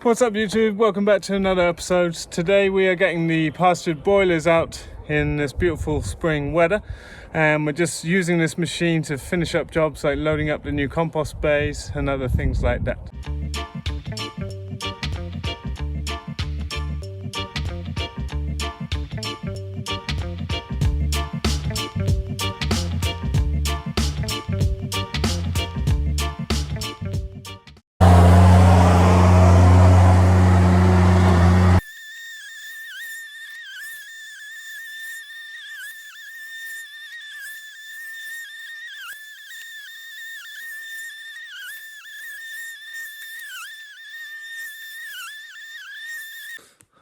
What's up YouTube? Welcome back to another episode. Today we are getting the pastured broilers out in this beautiful spring weather, and we're just using this machine to finish up jobs like loading up the new compost bays and other things like that.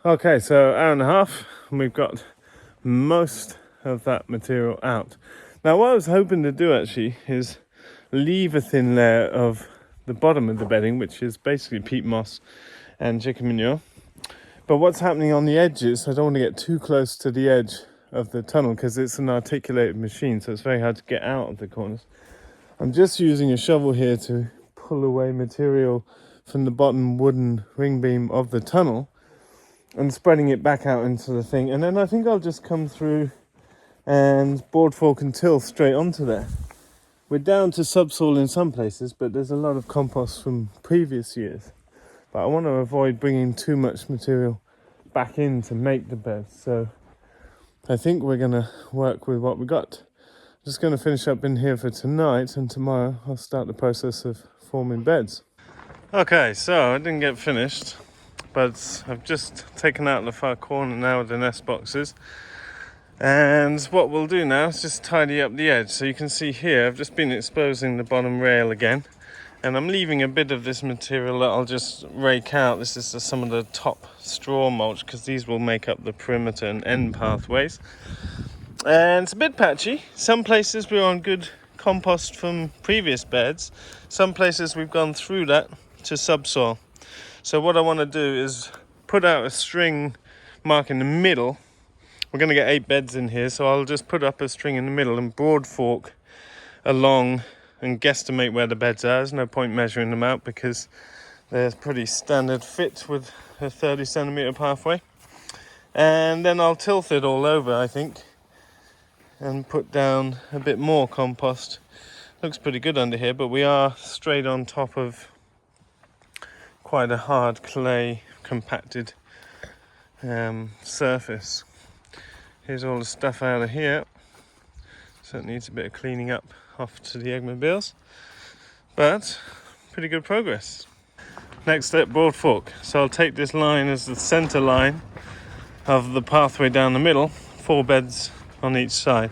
Okay, so hour and a half, and we've got most of that material out. Now what I was hoping to do actually is leave a thin layer of the bottom of the bedding, which is basically peat moss and chicken manure. But what's happening on the edges, I don't want to get too close to the edge of the tunnel because it's an articulated machine, so it's very hard to get out of the corners. I'm just using a shovel here to pull away material from the bottom wooden ring beam of the tunnel and spreading it back out into the thing, and then I think I'll just come through and board fork and till straight onto there. We're down to subsoil in some places, but there's a lot of compost from previous years, but I want to avoid bringing too much material back in to make the beds, so I think we're going to work with what we got. Just going to finish up in here for tonight, and tomorrow I'll start the process of forming beds. Okay, so I didn't get finished, but I've just taken out the far corner now with the nest boxes, and what we'll do now is just tidy up the edge. So you can see here I've just been exposing the bottom rail again, and I'm leaving a bit of this material that I'll just rake out. This is some of the top straw mulch because these will make up the perimeter and end pathways, and it's a bit patchy. Some places we're on good compost from previous beds, some places we've gone through that to subsoil. So what I want to do is put out a string mark in the middle. We're going to get 8 beds in here, so I'll just put up a string in the middle and broad fork along and guesstimate where the beds are. There's no point measuring them out because they're pretty standard fit with a 30 centimetre pathway. And then I'll tilt it all over, I think, and put down a bit more compost. Looks pretty good under here, but we are straight on top of quite a hard clay compacted surface. Here's all the stuff out of here, so it needs a bit of cleaning up off to the eggmobiles, but pretty good progress. Next step, broad fork. So I'll take this line as the center line of the pathway down the middle, 4 beds on each side.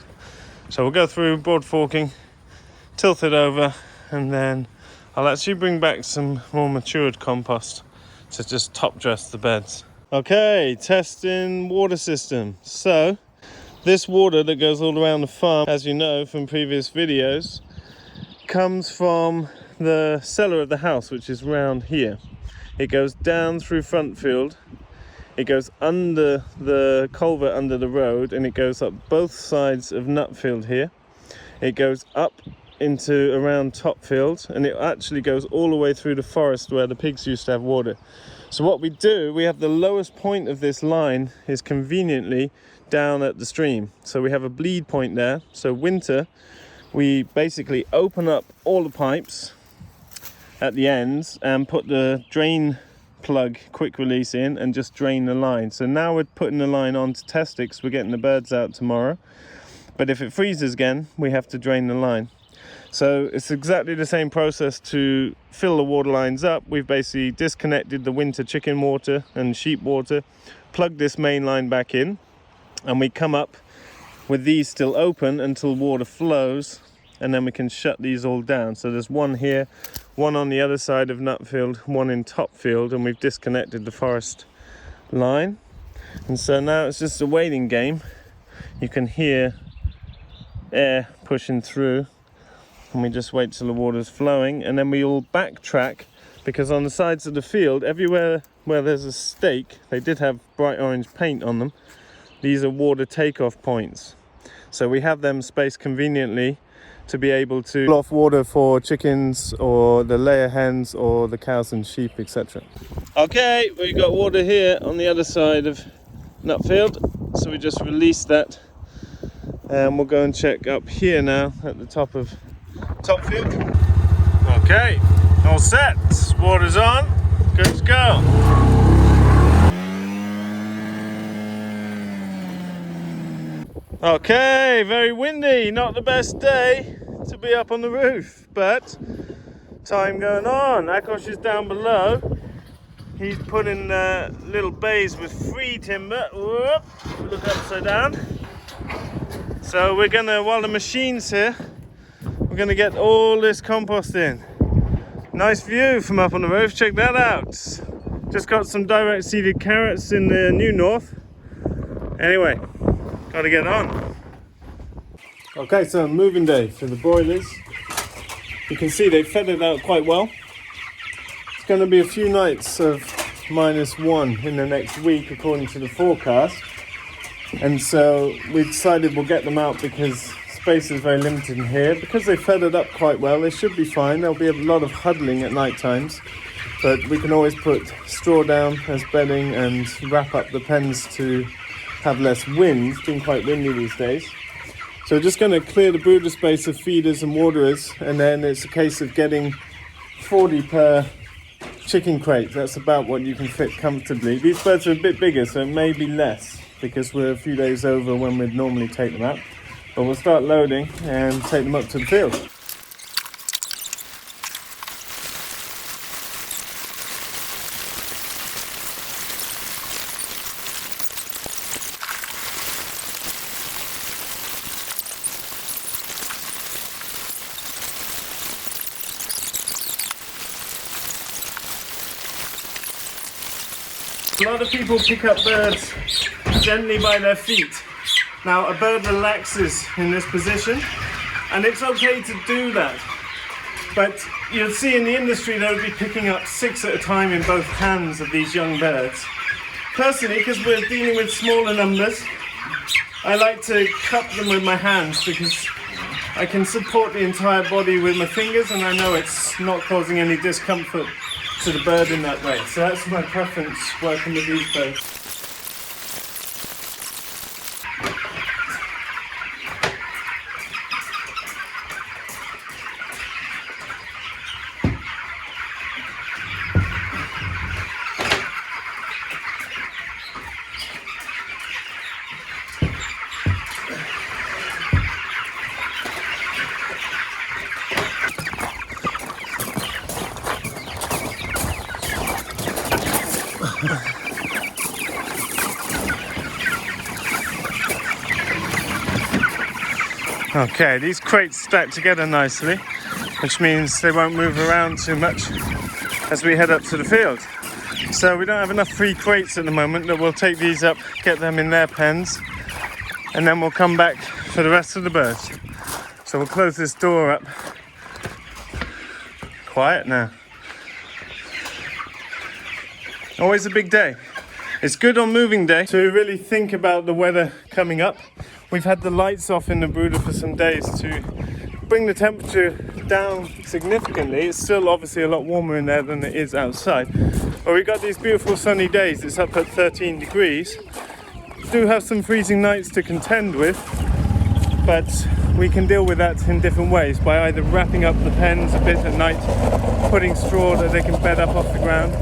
So we'll go through broad forking, tilt it over, and then I'll actually bring back some more matured compost to just top dress the beds. Okay, testing water system. So this water that goes all around the farm, as you know from previous videos, comes from the cellar of the house, which is round here. It goes down through front field, it goes under the culvert under the road, and it goes up both sides of Nutfield here. It goes up into around Topfield, and it actually goes all the way through the forest where the pigs used to have water. So what we do, we have the lowest point of this line is conveniently down at the stream, so we have a bleed point there. So winter we basically open up all the pipes at the ends and put the drain plug quick release in and just drain the line. So now we're putting the line on to test it because we're getting the birds out tomorrow, but if it freezes again we have to drain the line. So it's exactly the same process to fill the water lines up. We've basically disconnected the winter chicken water and sheep water, plugged this main line back in, and we come up with these still open until water flows, and then we can shut these all down. So there's one here, one on the other side of Nutfield, one in Topfield, and we've disconnected the forest line. And so now it's just a waiting game. You can hear air pushing through, and we just wait till the water's flowing, and then we all backtrack, because on the sides of the field, everywhere where there's a stake, they did have bright orange paint on them. These are water takeoff points, so we have them spaced conveniently to be able to pull off water for chickens or the layer hens or the cows and sheep, etc. Okay, we've got water here on the other side of Nutfield, so we just released that, and we'll go and check up here now at the top of Topfield. Okay, all set, water's on, good to go. Okay, very windy, not the best day to be up on the roof, but time going on. Akos is down below. He's putting little bays with free timber. Whoop, look upside down. So we're gonna, while the machine's here, we're gonna get all this compost in. Nice view from up on the roof, check that out. Just got some direct seeded carrots in the new north. Anyway, gotta get on. Okay, so moving day for the broilers. You can see they've feathered out quite well. It's going to be a few nights of -1 in the next week according to the forecast. And so we decided we'll get them out because space is very limited in here. Because they feathered up quite well, they should be fine. There'll be a lot of huddling at night times. But we can always put straw down as bedding and wrap up the pens to have less wind. It's been quite windy these days. So we're just going to clear the brooder space of feeders and waterers, and then it's a case of getting 40 per chicken crate. That's about what you can fit comfortably. These birds are a bit bigger, so it may be less because we're a few days over when we'd normally take them out. But we'll start loading and take them up to the field. A lot of people pick up birds gently by their feet. Now, a bird relaxes in this position, and it's okay to do that. But you'll see in the industry they'll be picking up 6 at a time in both hands of these young birds. Personally, because we're dealing with smaller numbers, I like to cup them with my hands because I can support the entire body with my fingers, and I know it's not causing any discomfort to the bird in that way. So that's my preference working with these birds. Okay, these crates stack together nicely, which means they won't move around too much as we head up to the field. So we don't have enough free crates at the moment, but we'll take these up, get them in their pens, and then we'll come back for the rest of the birds. So we'll close this door up. Quiet now. Always a big day. It's good on moving day to really think about the weather coming up. We've had the lights off in the brooder for some days to bring the temperature down significantly. It's still obviously a lot warmer in there than it is outside. But we've got these beautiful sunny days. It's up at 13 degrees. We do have some freezing nights to contend with, but we can deal with that in different ways by either wrapping up the pens a bit at night, putting straw that they can bed up off the ground.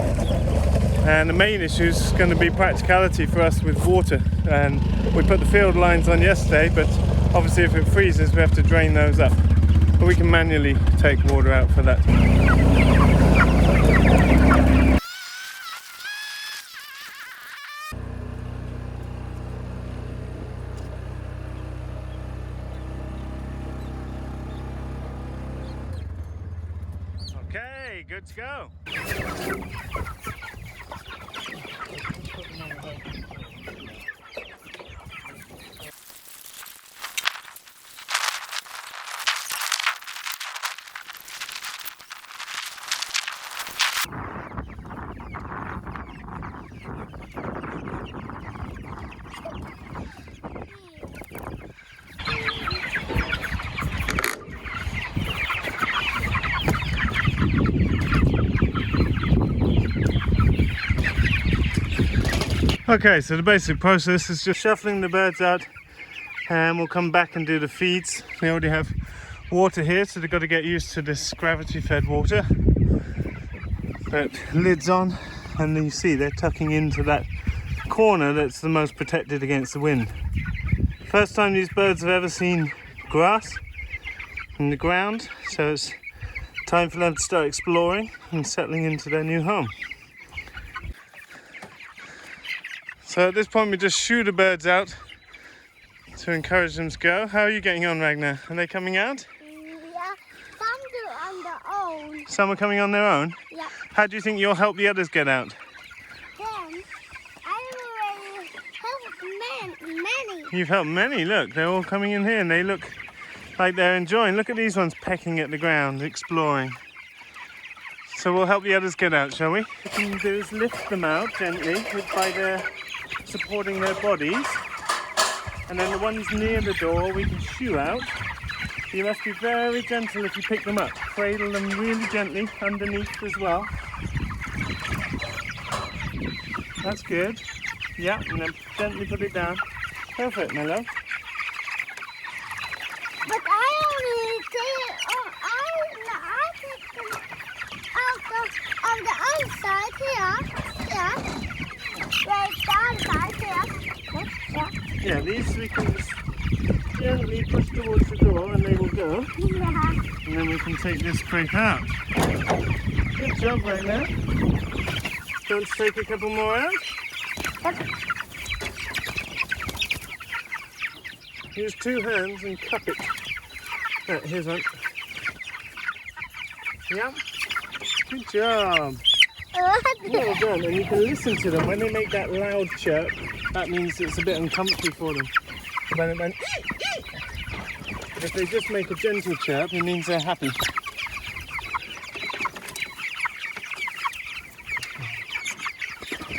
And the main issue is going to be practicality for us with water. And we put the field lines on yesterday, but obviously if it freezes we have to drain those up. But we can manually take water out for that. Okay, good to go. Okay, so the basic process is just shuffling the birds out, and we'll come back and do the feeds. We already have water here, so they've got to get used to this gravity fed water. But lids on, and then you see they're tucking into that corner that's the most protected against the wind. First time these birds have ever seen grass in the ground, so it's time for them to start exploring and settling into their new home. So at this point we just shoo the birds out to encourage them to go. How are you getting on, Ragnar? Are they coming out? Yeah, some do on their own. Some are coming on their own? Yeah. How do you think you'll help the others get out? Then I already helped many. You've helped many, look, they're all coming in here and they look like they're enjoying. Look at these ones pecking at the ground, exploring. So we'll help the others get out, shall we? What we can do is lift them out gently by their supporting their bodies. And then the ones near the door we can shoo out. You must be very gentle if you pick them up. Cradle them really gently underneath as well. That's good. Yeah, and then gently put it down. Perfect, my love. But I only take I take them out of the other side here. Yeah. Right, the other side here. Yeah. Yeah, these we can just gently push towards the door and they will go. Yeah. And then we can take this crate out. Good job right now. Do you want to take a couple more out? Use two hands and cup it. Here's one. Yeah. Good job. Well done. And you can listen to them when they make that loud chirp. That means it's a bit uncomfortable for them. When it went, if they just make a gentle chirp, it means they're happy.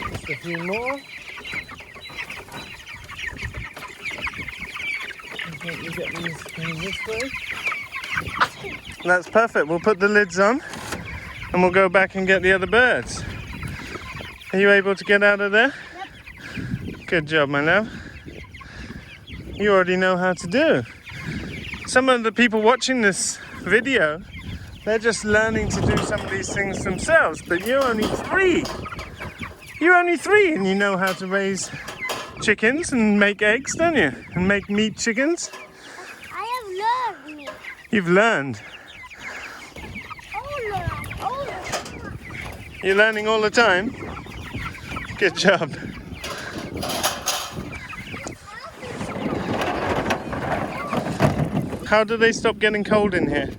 Just a few more. Let me get these this way. That's perfect. We'll put the lids on and we'll go back and get the other birds. Are you able to get out of there? Yep. Good job, my love. You already know how to do. Some of the people watching this video, they're just learning to do some of these things themselves, but you're only 3. You're only 3 and you know how to raise chickens and make eggs, don't you? And make meat chickens. I have learned meat. You've learned. You're learning all the time? Good job. How do they stop getting cold in here?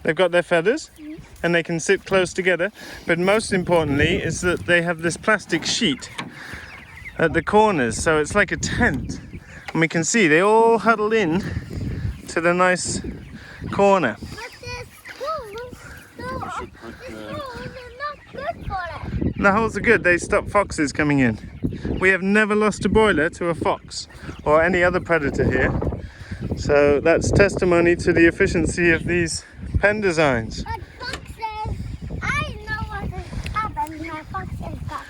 They've got their feathers and they can sit close together, but most importantly is that they have this plastic sheet at the corners, so it's like a tent, and we can see they all huddle in to the nice corner. The holes are good, they stop foxes coming in. We have never lost a broiler to a fox or any other predator here, so that's testimony to the efficiency of these pen designs. But foxes, I know what has happened when foxes come.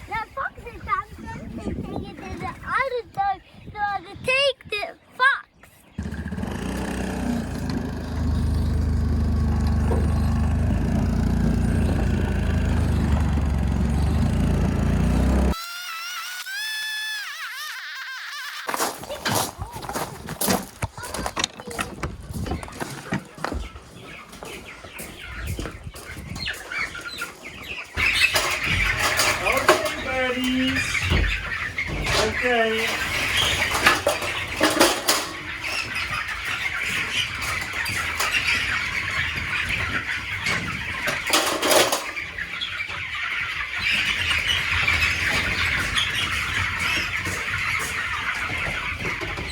The foxes come, then they take it to the other side, so they take the fox. Okay.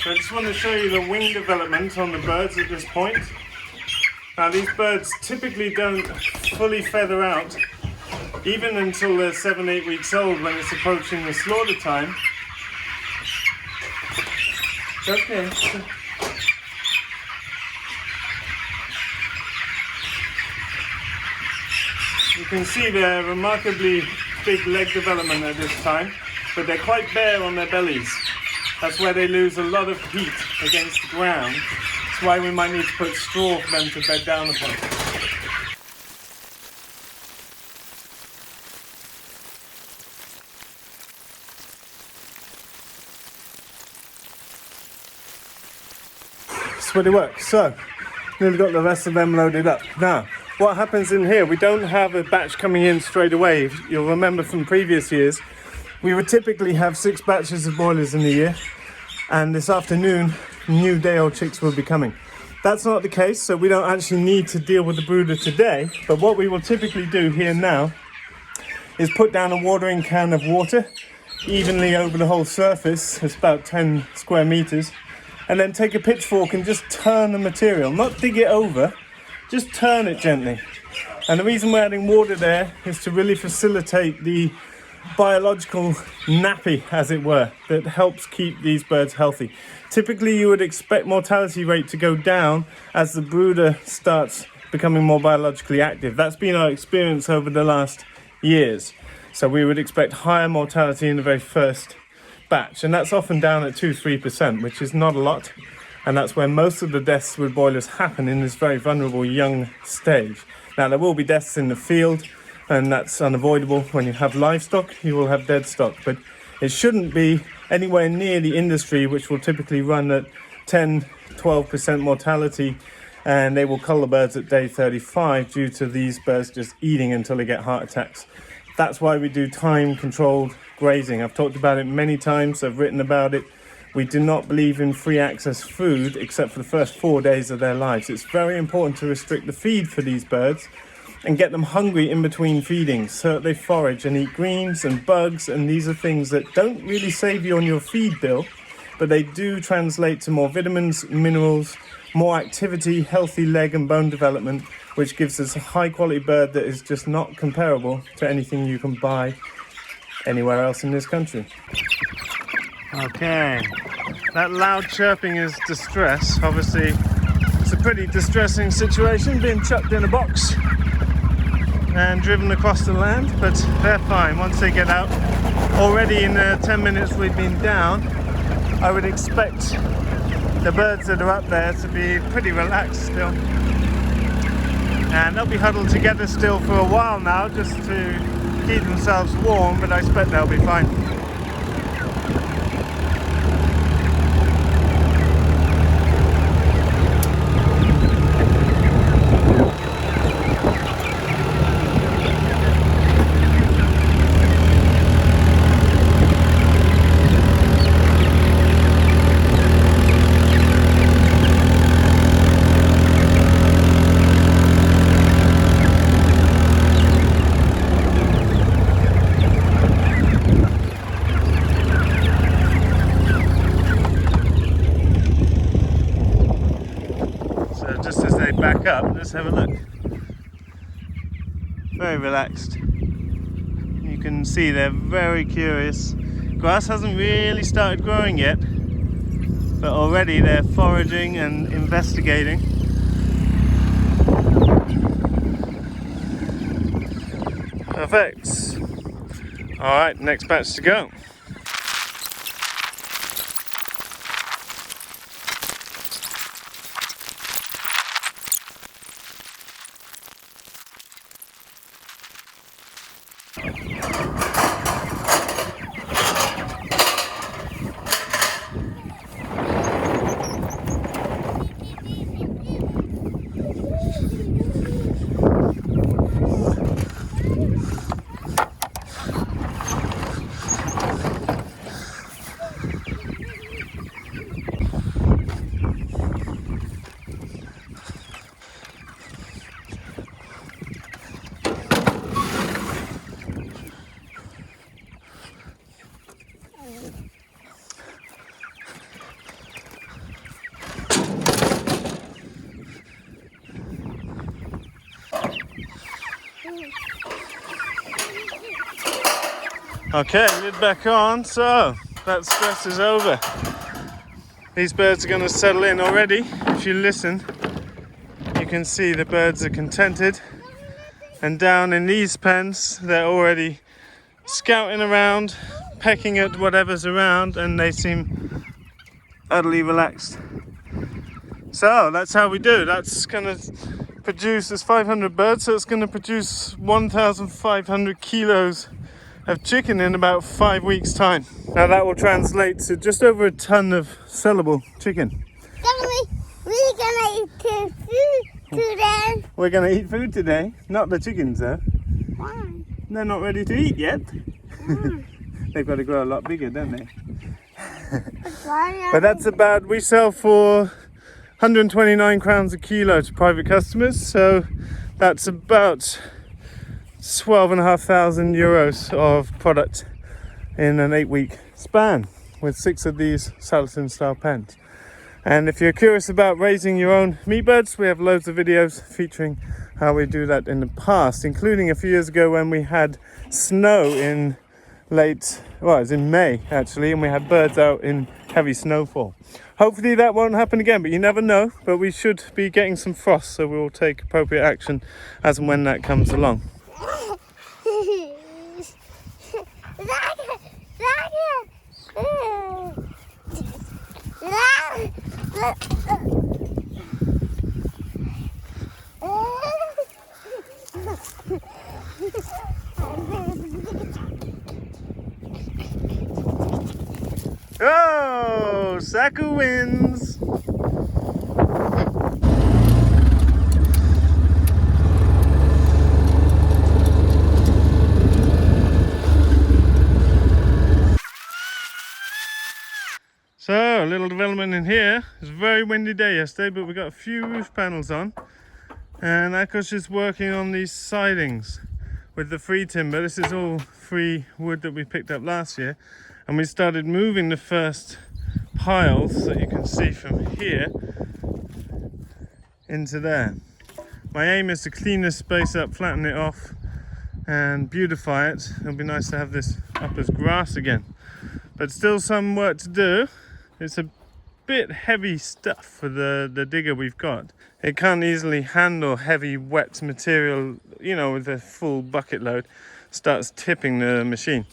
So I just want to show you the wing development on the birds at this point. Now these birds typically don't fully feather out even until they're 7-8 weeks old, when it's approaching the slaughter time. Okay. You can see they're remarkably big leg development at this time, but they're quite bare on their bellies. That's where they lose a lot of heat against the ground. That's why we might need to put straw for them to bed down upon. That's what it works. So, nearly got the rest of them loaded up. Now, what happens in here, we don't have a batch coming in straight away. If you'll remember from previous years, we would typically have 6 batches of broilers in a year, and this afternoon, new day-old chicks will be coming. That's not the case, so we don't actually need to deal with the brooder today, but what we will typically do here now is put down a watering can of water evenly over the whole surface. It's about 10 square meters, and then take a pitchfork and just turn the material, not dig it over, just turn it gently. And the reason we're adding water there is to really facilitate the biological nappy, as it were, that helps keep these birds healthy. Typically you would expect mortality rate to go down as the brooder starts becoming more biologically active. That's been our experience over the last years. So we would expect higher mortality in the very first batch, and that's often down at 2-3%, which is not a lot. And that's where most of the deaths with broilers happen, in this very vulnerable young stage. Now, there will be deaths in the field, and that's unavoidable. When you have livestock, you will have dead stock, but it shouldn't be anywhere near the industry, which will typically run at 10-12% mortality, and they will cull the birds at day 35 due to these birds just eating until they get heart attacks. That's why we do time-controlled grazing. I've talked about it many times, I've written about it. We do not believe in free access food except for the first 4 days of their lives. It's very important to restrict the feed for these birds and get them hungry in between feedings so that they forage and eat greens and bugs, and these are things that don't really save you on your feed bill, but they do translate to more vitamins, minerals, more activity, healthy leg and bone development, which gives us a high quality bird that is just not comparable to anything you can buy anywhere else in this country. Okay, that loud chirping is distress. Obviously, it's a pretty distressing situation being chucked in a box and driven across the land, but they're fine once they get out. Already in the 10 minutes we've been down, I would expect the birds that are up there to be pretty relaxed still. And they'll be huddled together still for a while now just to keep themselves warm, but I expect they'll be fine. Back up, let's have a look. Very relaxed. You can see they're very curious. Grass hasn't really started growing yet, but already they're foraging and investigating. Perfect. Alright, next batch to go. Okay, lid back on, so that stress is over. These birds are going to settle in already. If you listen, you can see the birds are contented. And down in these pens, they're already scouting around, pecking at whatever's around, and they seem utterly relaxed. So that's how we do. That's going to produce, there's 500 birds, so it's going to produce 1,500 kilos of chicken in about 5 weeks' time. Now that will translate to just over a ton of sellable chicken. We're gonna eat food today. We're going to eat food today, not the chickens though. Why? They're not ready to eat yet. Why? They've got to grow a lot bigger, don't they? Why? But that's about, we sell for 129 crowns a kilo to private customers, so that's about 12,500 euros of product in an 8-week span with 6 of these Salatin style pens. And if you're curious about raising your own meat birds, we have loads of videos featuring how we do that in the past, including a few years ago when we had snow in it was in May actually, and we had birds out in heavy snowfall. Hopefully that won't happen again, but you never know. But we should be getting some frost, so we will take appropriate action as and when that comes along. Oh, Saku wins! So, a little development in here. It was a very windy day yesterday, but we got a few roof panels on. And Akos is working on these sidings with the free timber. This is all free wood that we picked up last year. And we started moving the first piles that you can see from here into there. My aim is to clean this space up, flatten it off and beautify it. It'll be nice to have this up as grass again. But still some work to do. It's a bit heavy stuff for the digger we've got. It can't easily handle heavy wet material, you know, with a full bucket load. Starts tipping the machine.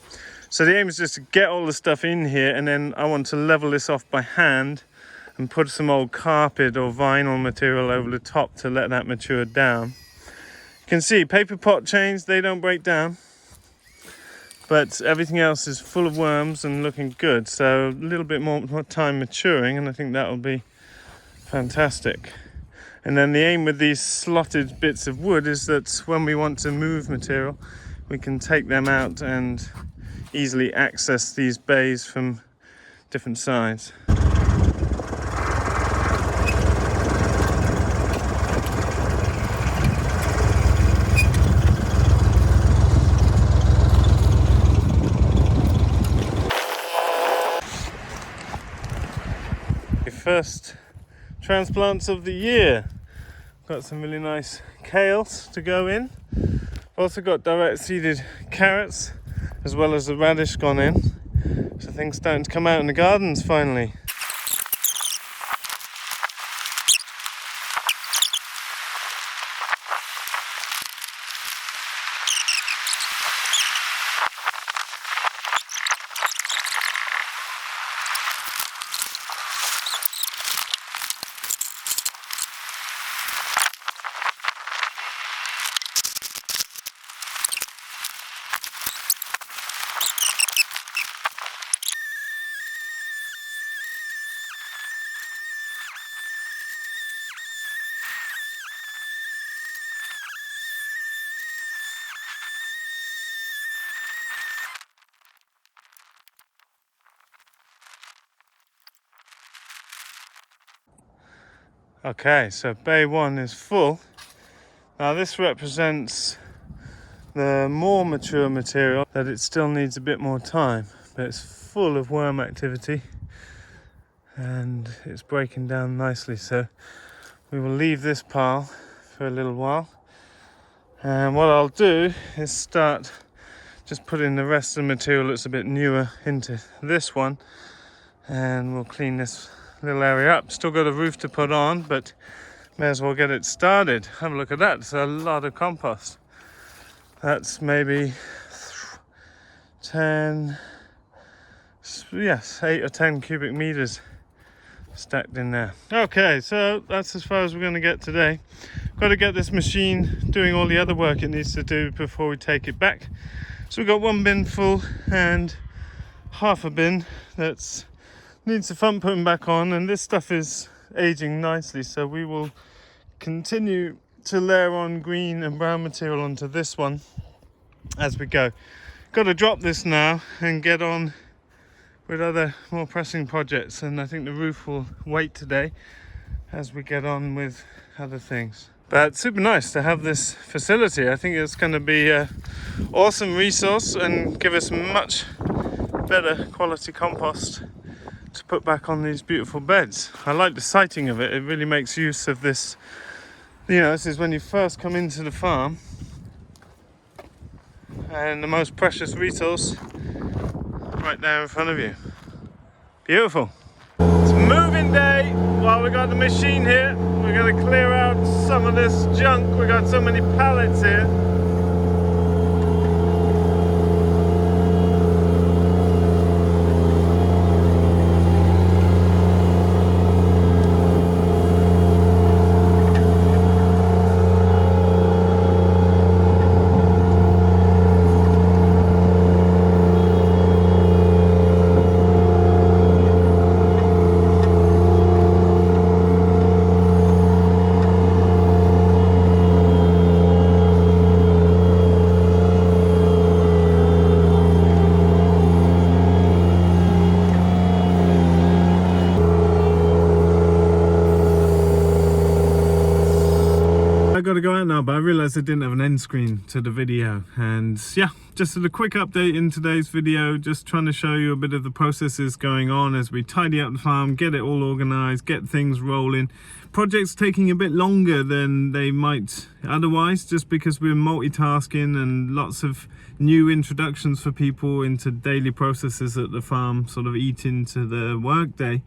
So the aim is just to get all the stuff in here, and then I want to level this off by hand and put some old carpet or vinyl material over the top to let that mature down. You can see paper pot chains, they don't break down, but everything else is full of worms and looking good. So a little bit more time maturing, and I think that will be fantastic. And then the aim with these slotted bits of wood is that when we want to move material, we can take them out and easily access these bays from different sides. The first transplants of the year. Got some really nice kales to go in. Also got direct seeded carrots, as well as the radish gone in. So things starting to come out in the gardens finally. Okay, so bay 1 is full. Now this represents the more mature material, that it still needs a bit more time, but it's full of worm activity and it's breaking down nicely. So we will leave this pile for a little while, and what I'll do is start just putting the rest of the material that's a bit newer into this one, and we'll clean this little area up. Still got a roof to put on, but may as well get it started. Have a look at that. It's a lot of compost. That's maybe 8 or 10 cubic meters stacked in there. Okay, so that's as far as we're going to get today. Got to get this machine doing all the other work it needs to do before we take it back. So we've got one bin full and half a bin that needs the front putting back on, and this stuff is aging nicely, so we will continue to layer on green and brown material onto this one as we go. Got to drop this now and get on with other more pressing projects, and I think the roof will wait today as we get on with other things. But super nice to have this facility. I think it's going to be an awesome resource and give us much better quality compost to put back on these beautiful beds. I like the siting of it. It really makes use of this. You know, this is when you first come into the farm, and the most precious resource right there in front of you. Beautiful. It's moving day. While we got the machine here, we're going to clear out some of this junk. We got so many pallets here. I got to go out now, but I realized I didn't have an end screen to the video, and yeah, just a quick update in today's video, just trying to show you a bit of the processes going on as we tidy up the farm, get it all organized, get things rolling. Projects taking a bit longer than they might otherwise, just because we're multitasking and lots of new introductions for people into daily processes at the farm sort of eat into the work day.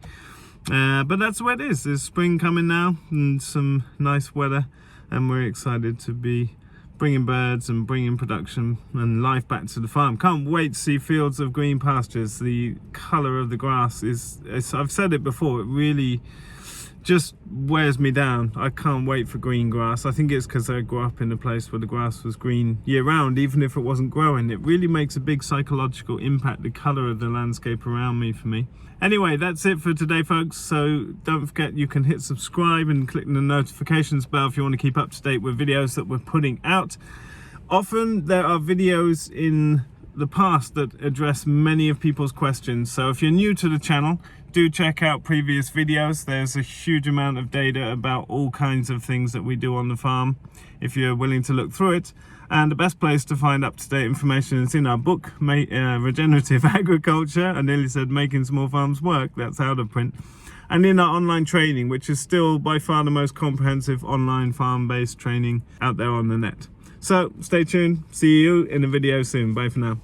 But that's the way it is. There's spring coming now and some nice weather, and we're excited to be bringing birds and bringing production and life back to the farm. Can't wait to see fields of green pastures. The colour of the grass is, I've said it before, it really just wears me down. I can't wait for green grass. I think it's because I grew up in a place where the grass was green year round, even if it wasn't growing. It really makes a big psychological impact, the colour of the landscape around me, for me. Anyway, that's it for today, folks. So don't forget you can hit subscribe and click the notifications bell if you want to keep up to date with videos that we're putting out. Often there are videos in the past that address many of people's questions. So if you're new to the channel, do check out previous videos. There's a huge amount of data about all kinds of things that we do on the farm, if you're willing to look through it. And the best place to find up-to-date information is in our book, Regenerative Agriculture. I nearly said Making Small Farms Work, that's out of print. And in our online training, which is still by far the most comprehensive online farm-based training out there on the net. So stay tuned, see you in a video soon. Bye for now.